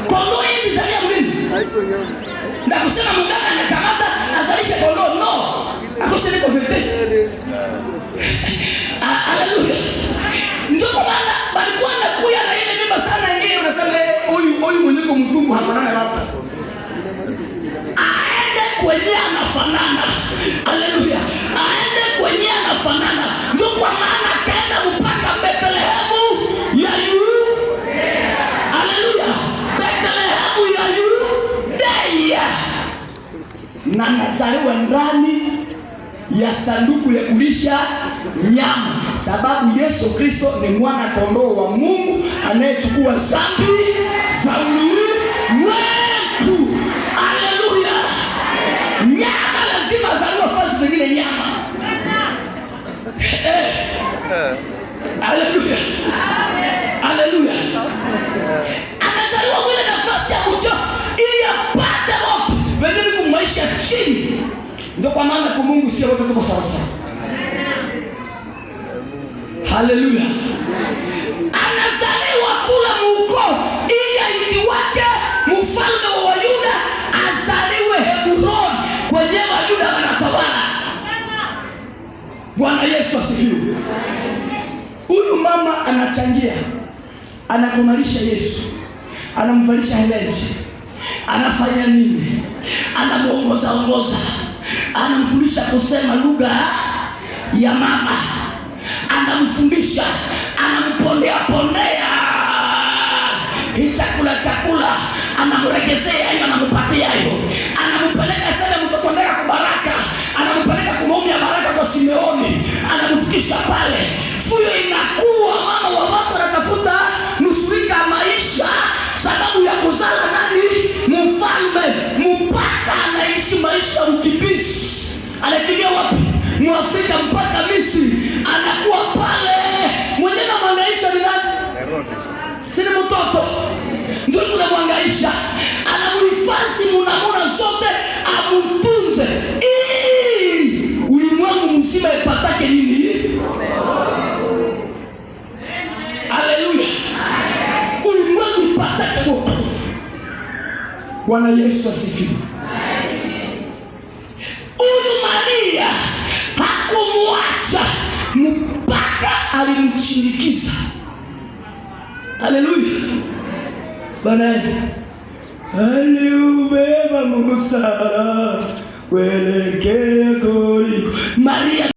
Kondoo hizi zalia mlini. Na kusema mganga anakamata azalishe kondoo, no. Akose niko vete. Haleluya. Ndio kwa maana balikuwa nakuya na ile mimba sana ingine unasema huyu mwenyewe mtumbu hafanana labda. Aende kwenye anafanana. Haleluya. Aende kwenye anafanana. Ndio kwa maana kaenda mpaka Bethlehemu ya Yudea. Haleluya. Bethlehemu ya Yudea. Na nazaliwa ndani ya sanduku ya kulisha nyama, sababu Yesu Kristo ni mwana kondoo wa Mungu anayechukua dhambi za ulimwengu. Haleluya. Nyama lazima azaliwe fasi zingine nyama. Haleluya. Haleluya. Anazaliwa mwile nafasi ya kuchofu ili apate wote wengine kumaisha chini. Ndio kwa maana kwa Mungu sio wote tuko sawa sawa. Haleluya. Anazaliwa kula muko ili aidi wake mfalme wa Yuda azaliwe Hebroni kwenye Wayuda wanatawala. Bwana Yesu asifiwe. Huyu mama anachangia, anakumalisha Yesu, anamvalisha heleti, anafanya nini? Anamuongoza, anamfundisha kusema lugha ya mama, anamfundisha, anampondea chakula, anamregezea hiyo, anampatia hiyo, anampeleka sasa mtotondea kwa baraka, anampeleka kumaombi ya baraka kwa Simeoni, anamfikisha pale. Fuyo inakuwa mama wa watu anatafuta nusurika maisha sababu ya kuzala nani? Mfalme, mpaka anaishi maisha ukimbizi. Anakimbia wapi? Mwafrika mpaka Misri. Anakuwa pale. Mwenye na mwangaisha ni nani? Sini mtoto. Ndio kuna mwangaisha. Anamuhifadhi munamuna zote, amutunze ili ulimwengu mzima ipatake nini? Haleluya. Ulimwengu ipatake wokovu. Bwana Yesu asifiwe. Huyu Maria hakumwacha mpaka alimchindikiza. Haleluya. Bwana aliubeba Musa kuelekea Yeriko. Maria